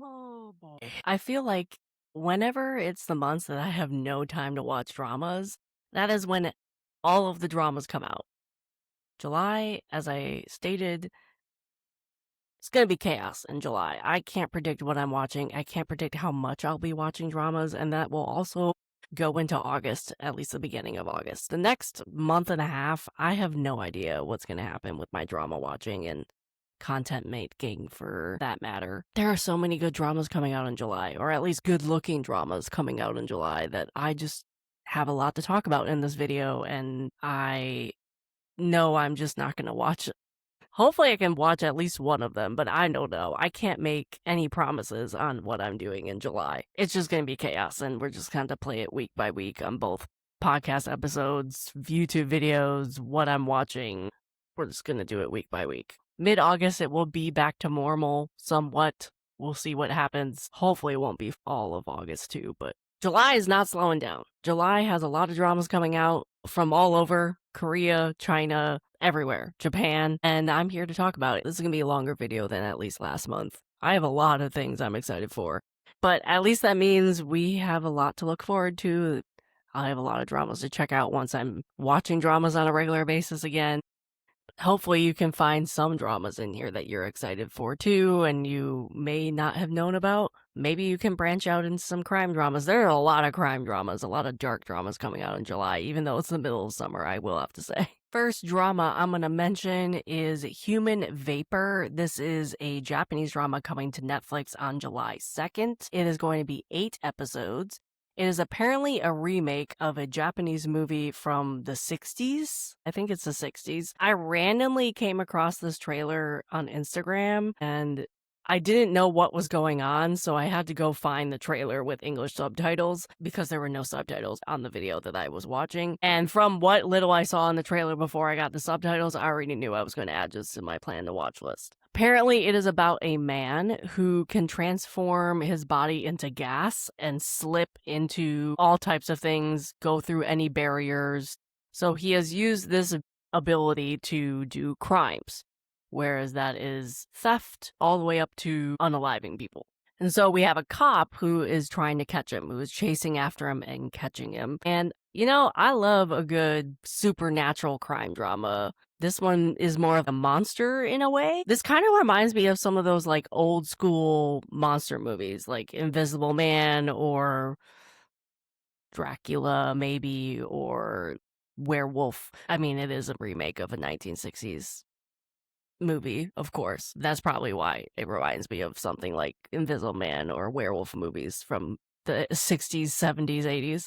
Oh boy. I feel like whenever it's the months that I have no time to watch dramas, that is when all of the dramas come out. July, as I stated, it's going to be chaos in July. I can't predict what I'm watching. I can't predict how much I'll be watching dramas, and that will also go into August, at least the beginning of August. The next month and a half, I have no idea what's going to happen with my drama watching and content making for that matter. There are so many good dramas coming out in July, or at least good looking dramas coming out in July, that I just have a lot to talk about in this video, and I know I'm just not going to watch. Hopefully I can watch at least one of them, but I don't know. I can't make any promises on what I'm doing in July. It's just going to be chaos, and we're just going to play it week by week on both podcast episodes, YouTube videos, what I'm watching. We're just going to do it week by week. Mid-August, it will be back to normal somewhat. We'll see what happens. Hopefully it won't be all of August too, but July is not slowing down. July has a lot of dramas coming out from all over Korea, China, everywhere, Japan, and I'm here to talk about it. This is going to be a longer video than at least last month. I have a lot of things I'm excited for, but at least that means we have a lot to look forward to. I have a lot of dramas to check out once I'm watching dramas on a regular basis again. Hopefully you can find some dramas in here that you're excited for too, and you may not have known about. Maybe you can branch out into some crime dramas. There are a lot of crime dramas, a lot of dark dramas coming out in July, even though it's the middle of summer, I will have to say. First drama I'm going to mention is Human Vapor. This is a Japanese drama coming to Netflix on July 2nd. It is going to be 8 episodes. It is apparently a remake of a Japanese movie from the 60s. I think it's the 60s. I randomly came across this trailer on Instagram and I didn't know what was going on, so I had to go find the trailer with English subtitles because there were no subtitles on the video that I was watching. And from what little I saw in the trailer before I got the subtitles, I already knew I was going to add this to my plan to watch list. Apparently, it is about a man who can transform his body into gas and slip into all types of things, go through any barriers. So he has used this ability to do crimes, whereas that is theft all the way up to unaliving people. And so we have a cop who is trying to catch him, who is chasing after him and catching him. And, you know, I love a good supernatural crime drama. This one is more of a monster in a way. This kind of reminds me of some of those like old school monster movies like Invisible Man or Dracula maybe, or Werewolf. I mean, it is a remake of a 1960s movie, of course. That's probably why it reminds me of something like Invisible Man or werewolf movies from the 60s, 70s, 80s.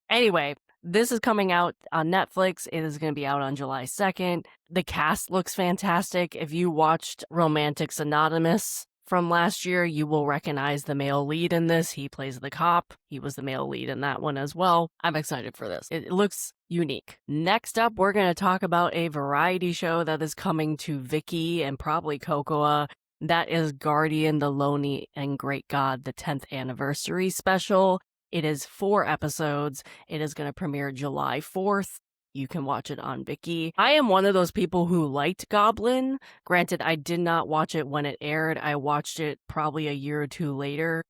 Anyway, this is coming out on Netflix. It is going to be out on July 2nd. The cast looks fantastic. If you watched Romantics Anonymous from last year, you will recognize the male lead in this. He plays the cop. He was the male lead in that one as well. I'm excited for this. It looks unique. Next up, we're going to talk about a variety show that is coming to Viki and probably Cocoa. That is Guardian, the Lonely and Great God, the 10th anniversary special. It is 4 episodes. It is going to premiere July 4th. You can watch it on Viki. I am one of those people who liked Goblin. Granted, I did not watch it when it aired. I watched it probably a year or 2 later.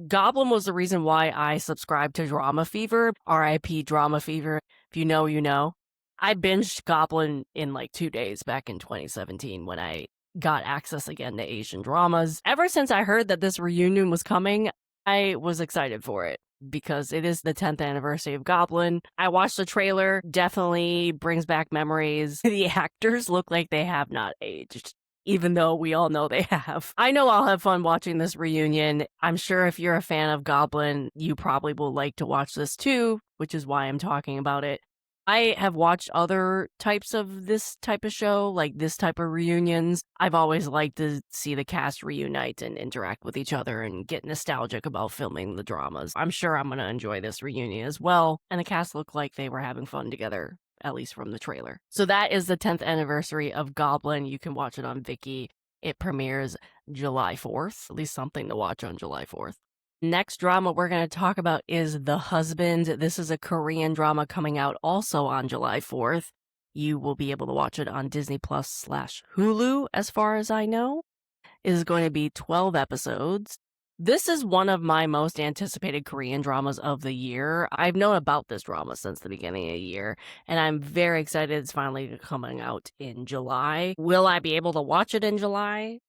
Goblin was the reason why I subscribed to Drama Fever, RIP Drama Fever. If you know, you know. I binged Goblin in like 2 days back in 2017 when I got access again to Asian dramas. Ever since I heard that this reunion was coming, I was excited for it because it is the 10th anniversary of Goblin. I watched the trailer, definitely brings back memories. The actors look like they have not aged, even though we all know they have. I know I'll have fun watching this reunion. I'm sure if you're a fan of Goblin, you probably will like to watch this too, which is why I'm talking about it. I have watched other types of this type of show, like this type of reunions. I've always liked to see the cast reunite and interact with each other and get nostalgic about filming the dramas. I'm sure I'm going to enjoy this reunion as well, and the cast looked like they were having fun together, at least from the trailer. So that is the 10th anniversary of Goblin. You can watch it on Viki. It premieres July 4th, at least something to watch on July 4th. Next drama we're going to talk about is The Husband. This is a Korean drama coming out also on July 4th. You will be able to watch it on Disney Plus / Hulu, as far as I know. It is going to be 12 episodes. This is one of my most anticipated Korean dramas of the year. I've known about this drama since the beginning of the year, and I'm very excited it's finally coming out in July. Will I be able to watch it in July?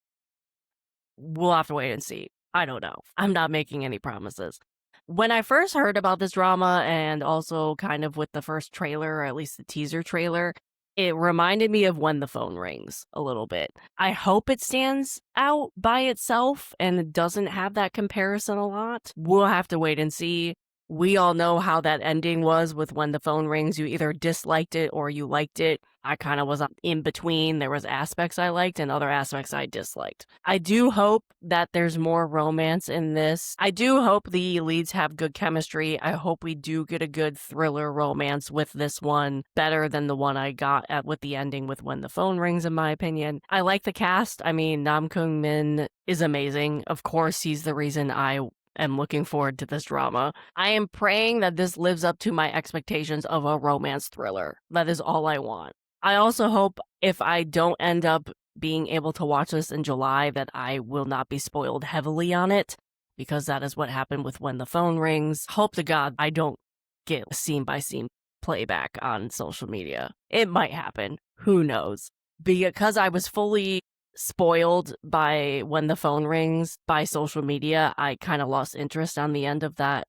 We'll have to wait and see. I don't know. I'm not making any promises. When I first heard about this drama, and also kind of with the first trailer, or at least the teaser trailer, it reminded me of When the Phone Rings a little bit. I hope it stands out by itself and it doesn't have that comparison a lot. We'll have to wait and see. We all know how that ending was with When the Phone Rings. You either disliked it or you liked it. I kind of was in between. There was aspects I liked and other aspects I disliked. I do hope that there's more romance in this. I do hope the leads have good chemistry. I hope we do get a good thriller romance with this one, better than the one I got with the ending with When the Phone Rings, in my opinion. I like the cast. I mean, Nam Kyung Min is amazing. Of course, he's the reason I am looking forward to this drama. I am praying that this lives up to my expectations of a romance thriller. That is all I want. I also hope if I don't end up being able to watch this in July that I will not be spoiled heavily on it, because that is what happened with When the Phone Rings. Hope to God I don't get scene by scene playback on social media. It might happen. Who knows? Because I was fully spoiled by When the Phone Rings by social media, I kind of lost interest on the end of that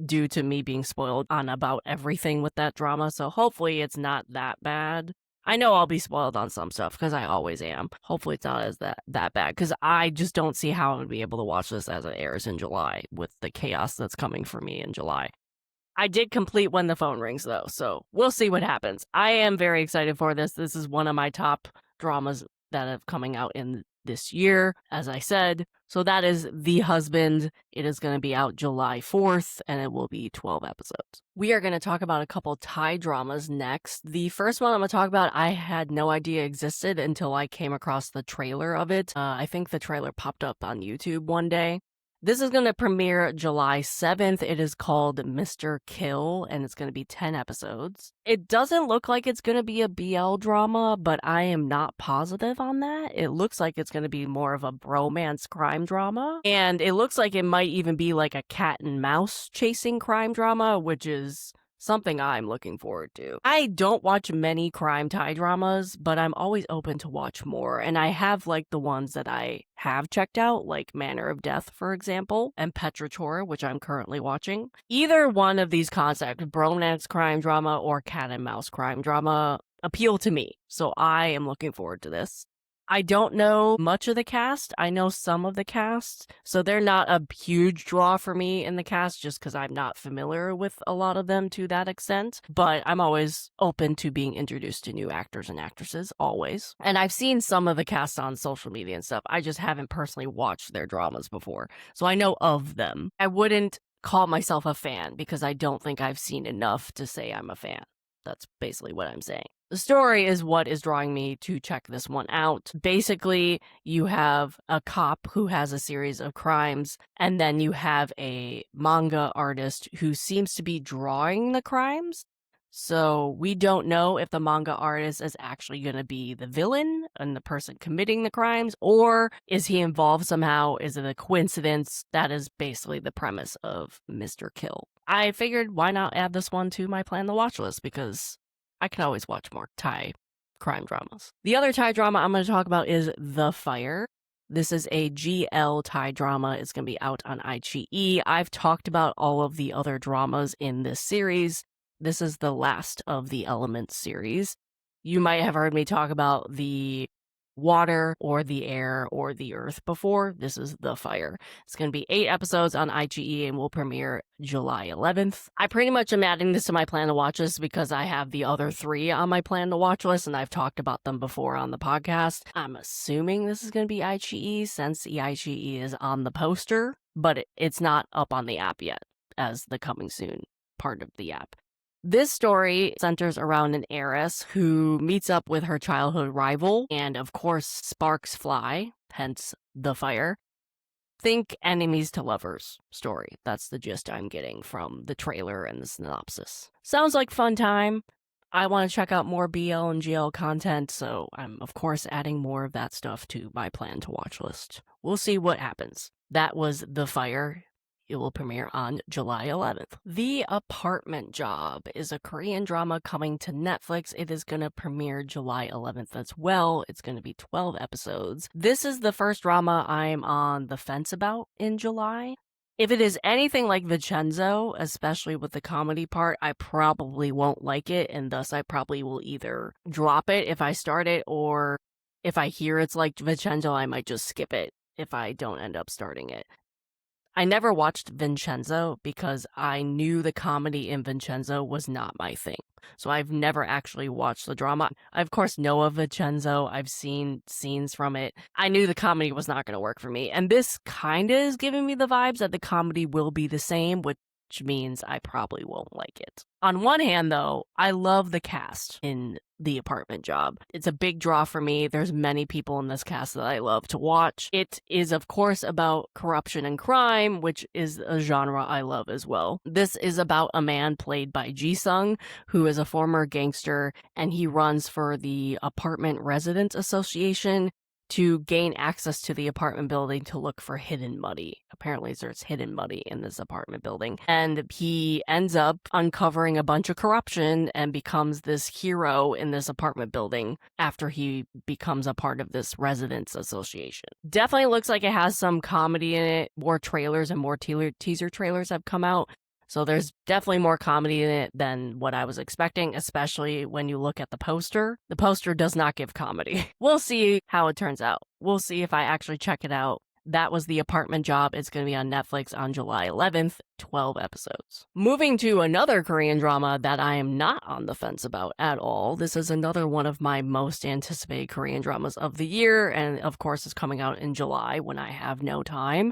due to me being spoiled on about everything with that drama. So hopefully it's not that bad. I know I'll be spoiled on some stuff because I always am. Hopefully it's not as that bad, because I just don't see how I would be able to watch this as it airs in July with the chaos that's coming for me in July. I did complete When the Phone Rings though, so we'll see what happens. I am very excited for this. This is one of my top dramas that have coming out in this year, as I said. So that is The Husband. It is going to be out July 4th, and it will be 12 episodes. We are going to talk about a couple Thai dramas next. The first one I'm going to talk about, I had no idea existed until I came across the trailer of it. I think the trailer popped up on YouTube one day. This is going to premiere July 7th. It is called Mr. Kill, and it's going to be 10 episodes. It doesn't look like it's going to be a BL drama, but I am not positive on that. It looks like it's going to be more of a bromance crime drama, and it looks like it might even be like a cat and mouse chasing crime drama, which is something I'm looking forward to. I don't watch many crime Thai dramas, but I'm always open to watch more, and I have liked the ones that I have checked out, like Manner of Death, for example, and Petrator, which I'm currently watching. Either one of these concepts, bromance crime drama or cat and mouse crime drama, appeal to me, so I am looking forward to this. I don't know much of the cast. I know some of the cast, so they're not a huge draw for me in the cast just because I'm not familiar with a lot of them to that extent. But I'm always open to being introduced to new actors and actresses, always. And I've seen some of the cast on social media and stuff. I just haven't personally watched their dramas before, so I know of them. I wouldn't call myself a fan because I don't think I've seen enough to say I'm a fan. That's basically what I'm saying. The story is what is drawing me to check this one out. Basically, you have a cop who has a series of crimes, and then you have a manga artist who seems to be drawing the crimes. So we don't know if the manga artist is actually going to be the villain and the person committing the crimes, or is he involved somehow? Is it a coincidence? That is basically the premise of Mr. Kill. I figured why not add this one to my plan to watch list, because I can always watch more Thai crime dramas. The other Thai drama I'm going to talk about is The Fire. This is a GL Thai drama. It's going to be out on iQIYI. I've talked about all of the other dramas in this series. This is the last of the Elements series. You might have heard me talk about the water or the air or the earth before. This is The Fire. It's going to be 8 episodes on iQIYI and will premiere July 11th. I pretty much am adding this to my plan to watch list because I have the other 3 on my plan to watch list, and I've talked about them before on the podcast. I'm assuming this is going to be iQIYI since iQIYI is on the poster, but it's not up on the app yet as the coming soon part of the app. This story centers around an heiress who meets up with her childhood rival, and of course, sparks fly, hence the fire. Think enemies to lovers story. That's the gist I'm getting from the trailer and the synopsis. Sounds like fun time. I want to check out more BL and GL content, so I'm, of course, adding more of that stuff to my plan to watch list. We'll see what happens. That was The Fire. It will premiere on July 11th. The Apartment Job is a Korean drama coming to Netflix. It is going to premiere July 11th as well. It's going to be 12 episodes. This is the first drama I'm on the fence about in July. If it is anything like Vincenzo, especially with the comedy part, I probably won't like it, and thus I probably will either drop it if I start it, or if I hear it's like Vincenzo, I might just skip it if I don't end up starting it. I never watched Vincenzo because I knew the comedy in Vincenzo was not my thing. So I've never actually watched the drama. I, of course, know of Vincenzo. I've seen scenes from it. I knew the comedy was not going to work for me. And this kind of is giving me the vibes that the comedy will be the same, which means I probably won't like it. On one hand, though, I love the cast in The Apartment Job. It's a big draw for me. There's many people in this cast that I love to watch. It is, of course, about corruption and crime, which is a genre I love as well. This is about a man played by Ji-sung, who is a former gangster, and he runs for the Apartment Residents Association to gain access to the apartment building to look for hidden money. Apparently there's hidden money in this apartment building. And he ends up uncovering a bunch of corruption and becomes this hero in this apartment building after he becomes a part of this residents association. Definitely looks like it has some comedy in it. More trailers and more teaser trailers have come out. So there's definitely more comedy in it than what I was expecting, especially when you look at the poster. The poster does not give comedy. We'll see how it turns out. We'll see if I actually check it out. That was The Apartment Job. It's going to be on Netflix on July 11th, 12 episodes. Moving to another Korean drama that I am not on the fence about at all. This is another one of my most anticipated Korean dramas of the year, and of course is coming out in July when I have no time.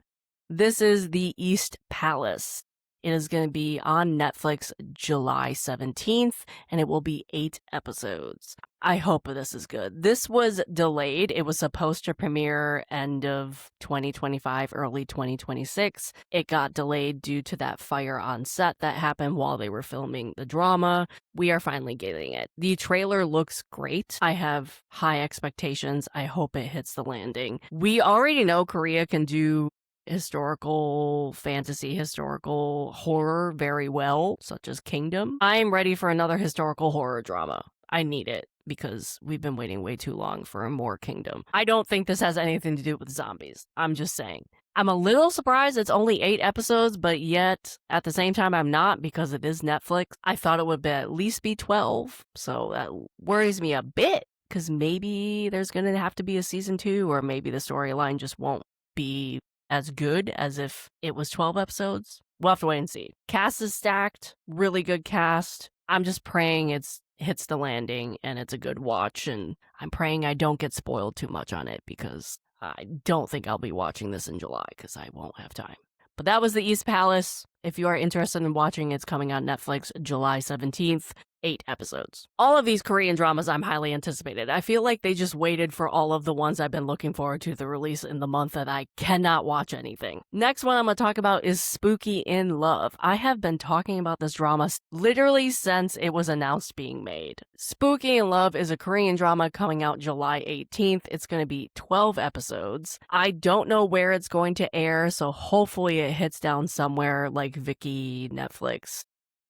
This is The East Palace. It is going to be on Netflix July 17th, and it will be 8 episodes. I hope this is good. This was delayed. It was supposed to premiere end of 2025, early 2026. It got delayed due to that fire on set that happened while they were filming the drama. We are finally getting it. The trailer looks great. I have high expectations. I hope it hits the landing. We already know Korea can do historical fantasy, historical horror very well, such as Kingdom. I'm ready for another historical horror drama. I need it because we've been waiting way too long for more Kingdom. I don't think this has anything to do with zombies. I'm just saying. I'm a little surprised it's only 8 episodes, but yet at the same time I'm not because it is Netflix. I thought it would at least be 12, so that worries me a bit because maybe there's going to have to be a season 2 or maybe the storyline just won't be as good as if it was 12 episodes. We'll have to wait and see. Cast is stacked, really good cast. I'm just praying it hits the landing and it's a good watch, and I'm praying I don't get spoiled too much on it because I don't think I'll be watching this in July because I won't have time. But that was The East Palace. If you are interested in watching, it's coming on Netflix July 17th. 8 episodes. All of these Korean dramas I'm highly anticipated. I feel like they just waited for all of the ones I've been looking forward to the release in the month that I cannot watch anything. Next one I'm going to talk about is Spooky in Love. I have been talking about this drama literally since it was announced being made. Spooky in Love is a Korean drama coming out July 18th. It's going to be 12 episodes. I don't know where it's going to air, so hopefully it hits down somewhere like Viki, Netflix.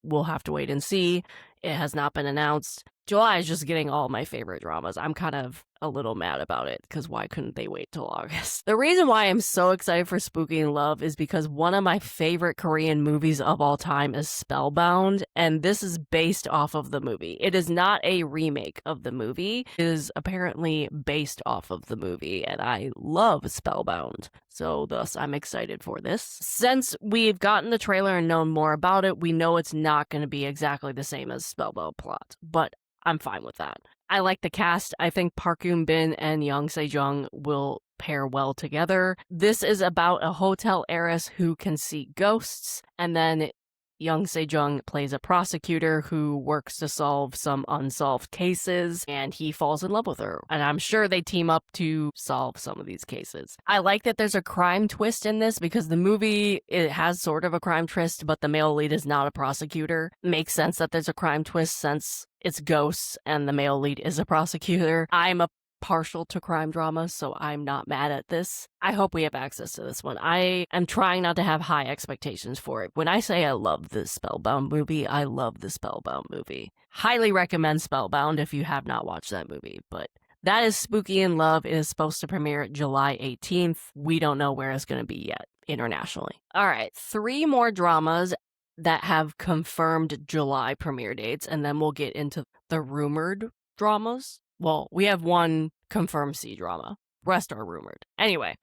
We'll have to wait and see. It has not been announced. July is just getting all my favorite dramas. I'm kind of a little mad about it because why couldn't they wait till August? The reason why I'm so excited for Spooky in Love is because one of my favorite Korean movies of all time is Spellbound, and this is based off of the movie. It is not a remake of the movie. It is apparently based off of the movie, and I love Spellbound. So thus, I'm excited for this. Since we've gotten the trailer and known more about it, we know it's not going to be exactly the same as Spellbound plot, but I'm fine with that. I like the cast. I think Park Yoon-bin and Young Se-jung will pair well together. This is about a hotel heiress who can see ghosts, and then Young Sejong plays a prosecutor who works to solve some unsolved cases, and he falls in love with her. And I'm sure they team up to solve some of these cases. I like that there's a crime twist in this because the movie, it has sort of a crime twist, but the male lead is not a prosecutor. Makes sense that there's a crime twist since it's ghosts and the male lead is a prosecutor. I'm a partial to crime dramas, so I'm not mad at this. I hope we have access to this one. I am trying not to have high expectations for it. When I say I love the Spellbound movie, I love the Spellbound movie. Highly recommend Spellbound if you have not watched that movie, but that is Spooky in Love. It is supposed to premiere July 18th. We don't know where it's going to be yet internationally. All right, 3 more dramas that have confirmed July premiere dates, and then we'll get into the rumored dramas. Well, we have 1 confirmed CDrama. Rest are rumored. Anyway,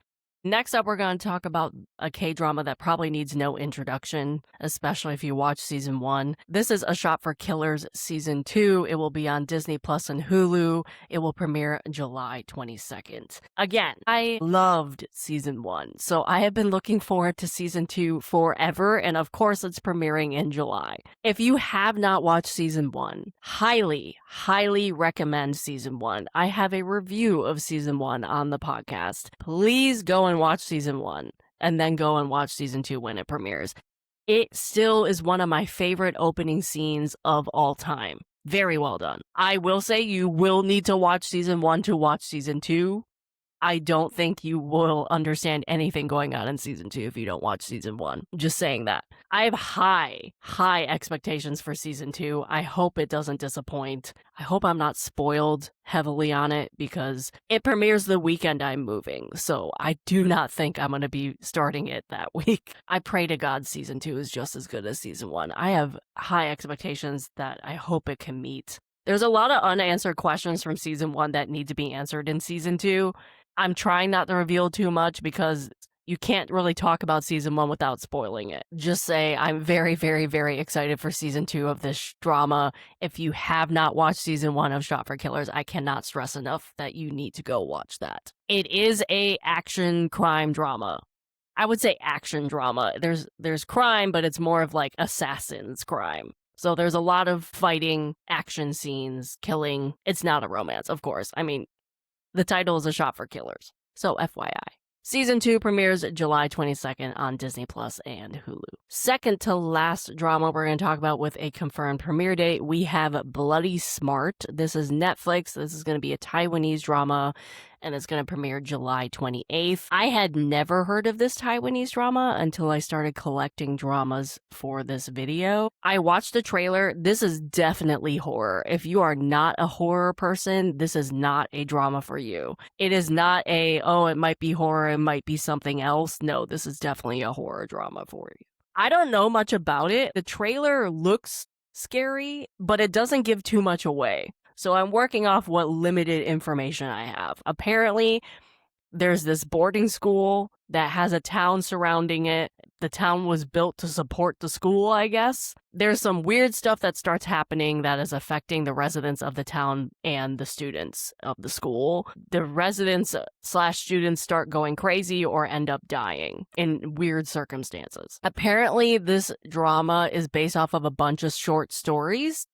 next up, we're going to talk about a K-drama that probably needs no introduction, especially if you watch season 1. This is A Shot for Killers season 2. It will be on Disney Plus and Hulu. It will premiere July 22nd. Again, I loved season 1, so I have been looking forward to season 2 forever, and of course it's premiering in July. If you have not watched season 1, highly, highly recommend season 1. I have a review of season 1 on the podcast. Please go and watch season 1 and then go and watch season 2 when it premieres. It still is one of my favorite opening scenes of all time. Very well done. I will say you will need to watch season 1 to watch season 2. I don't think you will understand anything going on in season 2 if you don't watch season 1. Just saying that. I have high, high expectations for season 2. I hope it doesn't disappoint. I hope I'm not spoiled heavily on it because it premieres the weekend I'm moving. So I do not think I'm going to be starting it that week. I pray to God season 2 is just as good as season 1. I have high expectations that I hope it can meet. There's a lot of unanswered questions from season 1 that need to be answered in season 2. I'm trying not to reveal too much because you can't really talk about season 1 without spoiling it. Just say I'm very, very, very excited for season 2 of this drama. If you have not watched season 1 of Shot for Killers, I cannot stress enough that you need to go watch that. It is a action crime drama. I would say action drama. There's crime, but it's more of like assassin's crime. So there's a lot of fighting, action scenes, killing. It's not a romance, of course. I mean, the title is A Shot for Killers, so FYI. Season 2 premieres July 22nd on Disney Plus and Hulu. Second to last drama we're going to talk about with a confirmed premiere date, we have Bloody Smart. This is Netflix. This is going to be a Taiwanese drama, and it's going to premiere July 28th. I had never heard of this Taiwanese drama until I started collecting dramas for this video. I watched the trailer. This is definitely horror. If you are not a horror person, this is not a drama for you. It is not a, oh, it might be horror, it might be something else. No, this is definitely a horror drama for you. I don't know much about it. The trailer looks scary, but it doesn't give too much away. So I'm working off what limited information I have. Apparently, there's this boarding school that has a town surrounding it. The town was built to support the school, I guess. There's some weird stuff that starts happening that is affecting the residents of the town and the students of the school. The residents/students start going crazy or end up dying in weird circumstances. Apparently, this drama is based off of a bunch of short stories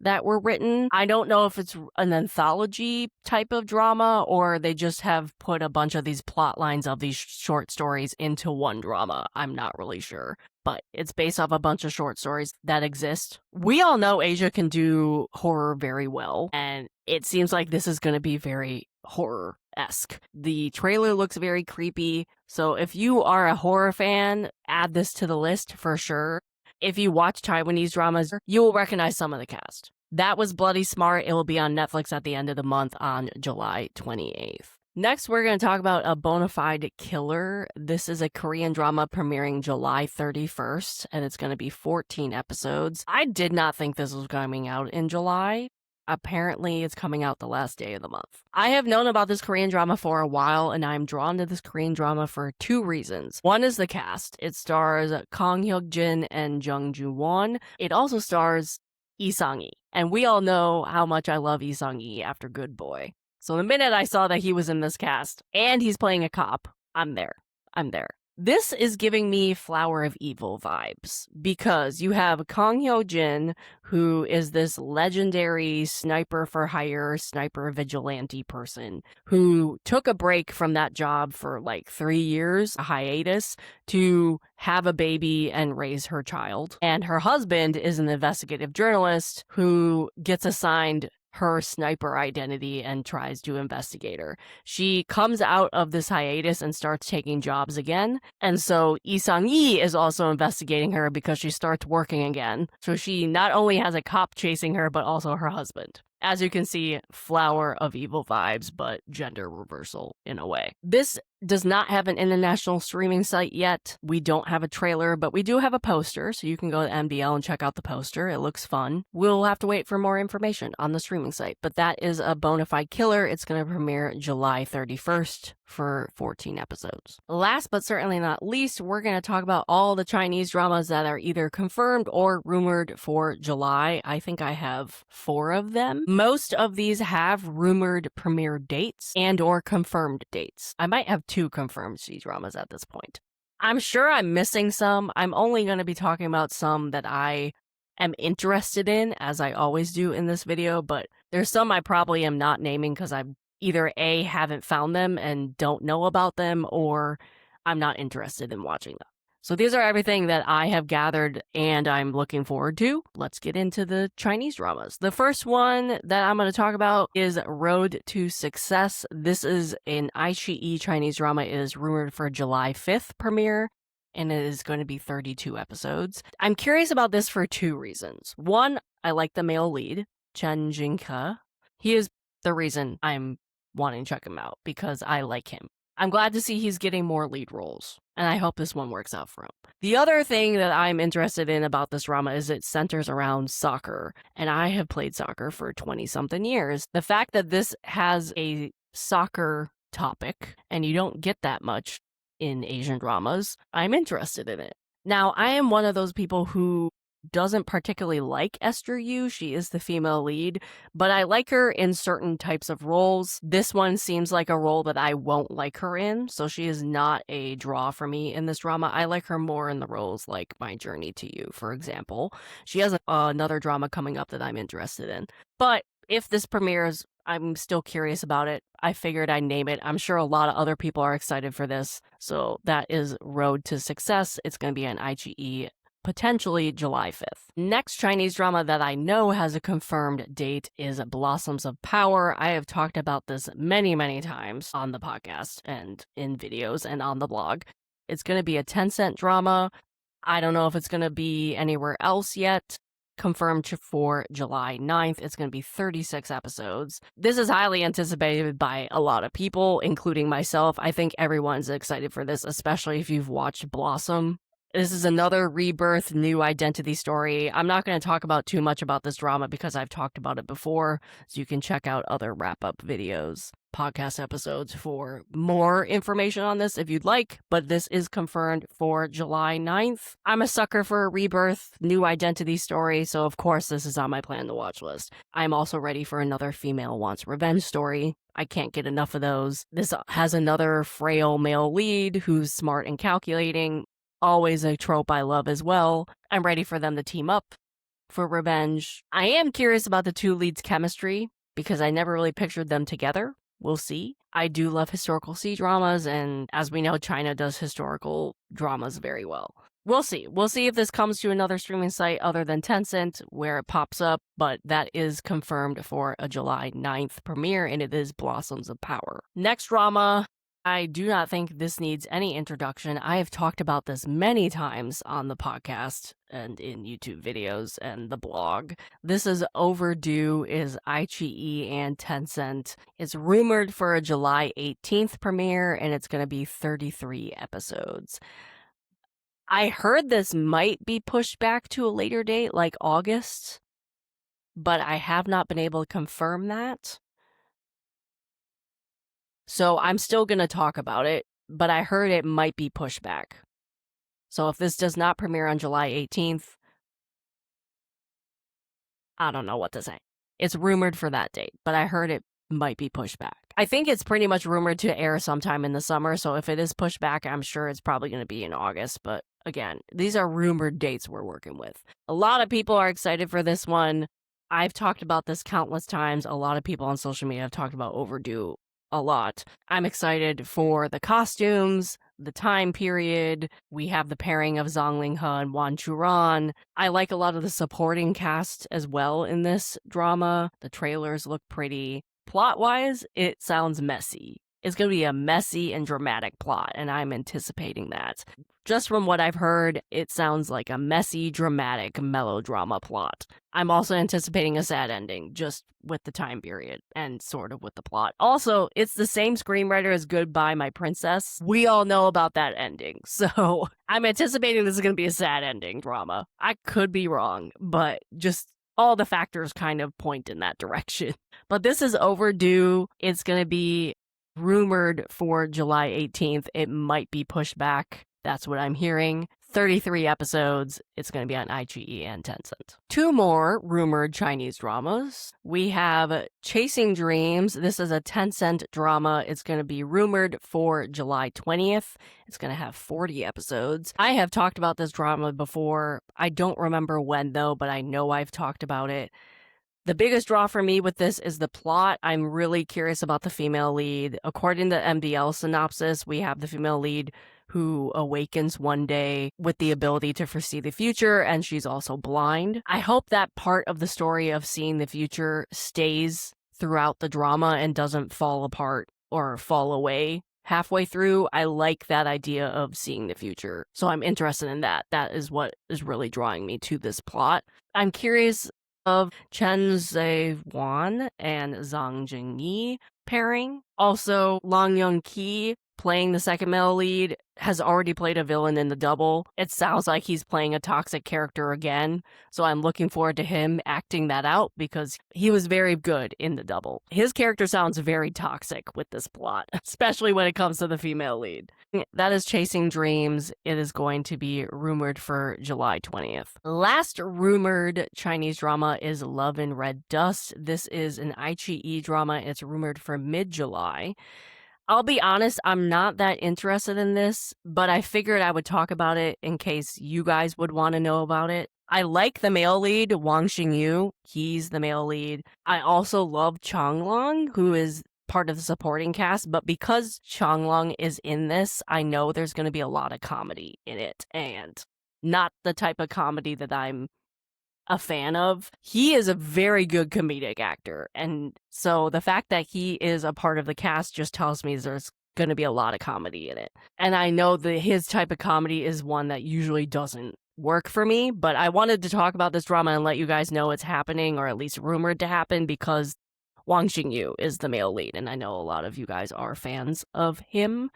that were written. I don't know if it's an anthology type of drama or they just have put a bunch of these plot lines of these short stories into one drama. I'm not really sure, but it's based off a bunch of short stories that exist. We all know Asia can do horror very well, and it seems like this is going to be very horror-esque. The trailer looks very creepy, so if you are a horror fan, add this to the list for sure. If you watch Taiwanese dramas, you will recognize some of the cast. That was Bloody Smart. It will be on Netflix at the end of the month on July 28th. Next, we're going to talk about A Bona Fide Killer. This is a Korean drama premiering July 31st, and it's going to be 14 episodes. I did not think this was coming out in July. Apparently, it's coming out the last day of the month. I have known about this Korean drama for a while, and I'm drawn to this Korean drama for 2 reasons. One is the cast. It stars Kang Hyuk-jin and Jung Joo-won. It also stars Lee Sang-hee, and we all know how much I love Lee Sang-hee after Good Boy. So the minute I saw that he was in this cast, and he's playing a cop, I'm there. This is giving me Flower of Evil vibes because you have Kang Hyo-jin, who is this legendary sniper for hire, sniper vigilante person who took a break from that job for like 3 years, a hiatus, to have a baby and raise her child. And her husband is an investigative journalist who gets assigned her sniper identity and tries to investigate her. She comes out of this hiatus and starts taking jobs again. And so Lee Sang-yi is also investigating her because she starts working again. So she not only has a cop chasing her, but also her husband. As you can see, Flower of Evil vibes, but gender reversal in a way. This does not have an international streaming site yet. We don't have a trailer, but we do have a poster, so you can go to MBL and check out the poster. It looks fun. We'll have to wait for more information on the streaming site, but that is a bona fide killer. It's going to premiere July 31st for 14 episodes. Last but certainly not least, we're going to talk about all the Chinese dramas that are either confirmed or rumored for July. I think I have 4 of them. Most of these have rumored premiere dates and or confirmed dates. I might have 2 confirmed C-dramas at this point. I'm sure I'm missing some. I'm only going to be talking about some that I am interested in, as I always do in this video, but there's some I probably am not naming because I've either A, haven't found them and don't know about them, or I'm not interested in watching them. So these are everything that I have gathered and I'm looking forward to. Let's get into the Chinese dramas. The first one that I'm going to talk about is Road to Success. This is an iQIYI Chinese drama. It is rumored for July 5th premiere, and it is going to be 32 episodes. I'm curious about this for 2 reasons. One, I like the male lead, Chen Jingke. He is the reason I'm wanting to check him out, because I like him. I'm glad to see he's getting more lead roles, and I hope this one works out for him. The other thing that I'm interested in about this drama is it centers around soccer, and I have played soccer for 20-something years. The fact that this has a soccer topic, and you don't get that much in Asian dramas, I'm interested in it. Now, I am one of those people who doesn't particularly like Esther Yu. She is the female lead, but I like her in certain types of roles. This one seems like a role that I won't like her in, so she is not a draw for me in this drama. I like her more in the roles like My Journey to You, for example. She has another drama coming up that I'm interested in. But if this premieres, I'm still curious about it. I figured I'd name it. I'm sure a lot of other people are excited for this. So that is Road to Success. It's going to be on iQIYI, potentially July 5th. Next Chinese drama that I know has a confirmed date is Blossoms of Power. I have talked about this many, many times on the podcast and in videos and on the blog. It's going to be a Tencent drama. I don't know if it's going to be anywhere else yet. Confirmed for July 9th. It's going to be 36 episodes. This is highly anticipated by a lot of people, including myself. I think everyone's excited for this, especially if you've watched Blossom. This is another rebirth, new identity story. I'm not going to talk about too much about this drama because I've talked about it before, so you can check out other wrap-up videos, podcast episodes for more information on this if you'd like, but this is confirmed for July 9th. I'm a sucker for a rebirth, new identity story, so of course this is on my plan to watch list. I'm also ready for another female wants revenge story. I can't get enough of those. This has another frail male lead who's smart and calculating. Always a trope I love as well. I'm ready for them to team up for revenge. I am curious about the 2 leads' chemistry because I never really pictured them together. We'll see. I do love historical C-dramas, and as we know, China does historical dramas very well. We'll see. We'll see if this comes to another streaming site other than Tencent where it pops up, but that is confirmed for a July 9th premiere, and it is Blossoms of Power. Next drama, I do not think this needs any introduction. I have talked about this many times on the podcast and in YouTube videos and the blog. This is Overdue, is iQIYI and Tencent. It's rumored for a July 18th premiere, and it's going to be 33 episodes. I heard this might be pushed back to a later date, like August, but I have not been able to confirm that. So I'm still going to talk about it, but I heard it might be pushed back. So if this does not premiere on July 18th, I don't know what to say. It's rumored for that date, but I heard it might be pushed back. I think it's pretty much rumored to air sometime in the summer, so if it is pushed back, I'm sure it's probably going to be in August, but again, these are rumored dates we're working with. A lot of people are excited for this one. I've talked about this countless times. A lot of people on social media have talked about Overdo a lot. I'm excited for the costumes, the time period. We have the pairing of Zhang Linghe and Wan Churan. I like a lot of the supporting cast as well in this drama. The trailers look pretty. Plot-wise, it sounds messy. It's going to be a messy and dramatic plot, and I'm anticipating that. Just from what I've heard, it sounds like a messy, dramatic melodrama plot. I'm also anticipating a sad ending, just with the time period and sort of with the plot. Also, it's the same screenwriter as Goodbye My Princess. We all know about that ending, so I'm anticipating this is going to be a sad ending drama. I could be wrong, but just all the factors kind of point in that direction. But this is Overdue. It's going to be rumored for July 18th. It might be pushed back. That's what I'm hearing. 33 episodes. It's going to be on iQIYI and Tencent. 2 more rumored Chinese dramas. We have Chasing Dreams. This is a Tencent drama. It's going to be rumored for July 20th. It's going to have 40 episodes. I have talked about this drama before. I don't remember when though, but I know I've talked about it. The biggest draw for me with this is the plot. I'm really curious about the female lead. According to MDL synopsis, we have the female lead who awakens one day with the ability to foresee the future, and she's also blind. I hope that part of the story of seeing the future stays throughout the drama and doesn't fall apart or fall away halfway through. I like that idea of seeing the future, so I'm interested in that. That is what is really drawing me to this plot. I'm curious of Chen Zhe-wan and Zhang Jingyi pairing. Also, Long Yong-ki playing the second male lead has already played a villain in the double. It sounds like he's playing a toxic character again, so I'm looking forward to him acting that out because he was very good in the double. His character sounds very toxic with this plot, especially when it comes to the female lead. That is Chasing Dreams. It is going to be rumored for July 20th. Last rumored Chinese drama is Love in Red Dust. This is an iQIYI drama. It's rumored for mid-July. I'll be honest, I'm not that interested in this, but I figured I would talk about it in case you guys would want to know about it. I like the male lead, Wang Xingyu. He's the male lead. I also love Changlong, who is part of the supporting cast, but because Changlong is in this, I know there's going to be a lot of comedy in it, and not the type of comedy that I'm a fan of. He is a very good comedic actor, and so the fact that he is a part of the cast just tells me there's going to be a lot of comedy in it. And I know that his type of comedy is one that usually doesn't work for me, but I wanted to talk about this drama and let you guys know it's happening, or at least rumored to happen, because Wang Xingyu is the male lead, and I know a lot of you guys are fans of him.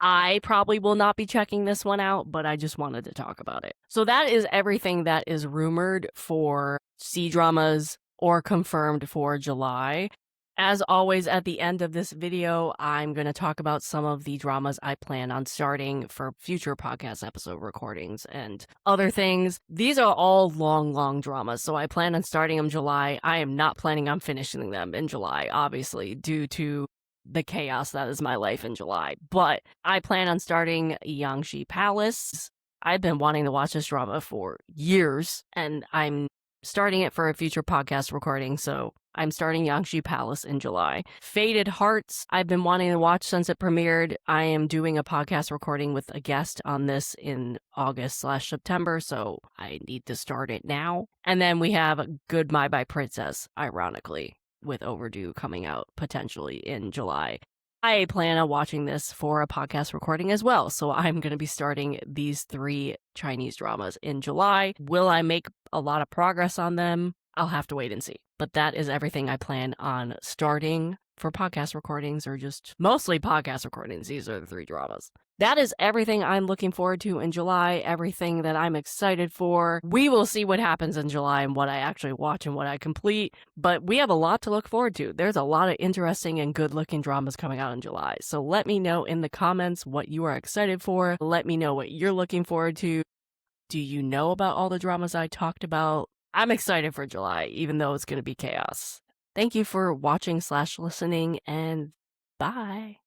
I probably will not be checking this one out, but I just wanted to talk about it. So that is everything that is rumored for CDramas or confirmed for July. As always, at the end of this video, I'm going to talk about some of the dramas I plan on starting for future podcast episode recordings and other things. These are all long dramas, so I plan on starting them July. I am not planning on finishing them in July, obviously, due to the chaos that is my life in July. But I plan on starting Yangshi Palace. I've been wanting to watch this drama for years, and I'm starting it for a future podcast recording, so I'm starting Yangshi Palace in July. Faded Hearts, I've been wanting to watch since it premiered. I am doing a podcast recording with a guest on this in August/September, so I need to start it now. And then we have Goodbye by Princess, ironically, with Overdue coming out potentially in July. I plan on watching this for a podcast recording as well, so I'm going to be starting these 3 Chinese dramas in July. Will I make a lot of progress on them? I'll have to wait and see. But that is everything I plan on starting for podcast recordings, or just mostly podcast recordings. These are the 3 dramas. That is everything I'm looking forward to in July, everything that I'm excited for. We will see what happens in July and what I actually watch and what I complete, but we have a lot to look forward to. There's a lot of interesting and good-looking dramas coming out in July, so let me know in the comments what you are excited for. Let me know what you're looking forward to. Do you know about all the dramas I talked about? I'm excited for July, even though it's going to be chaos. Thank you for watching/listening, and bye.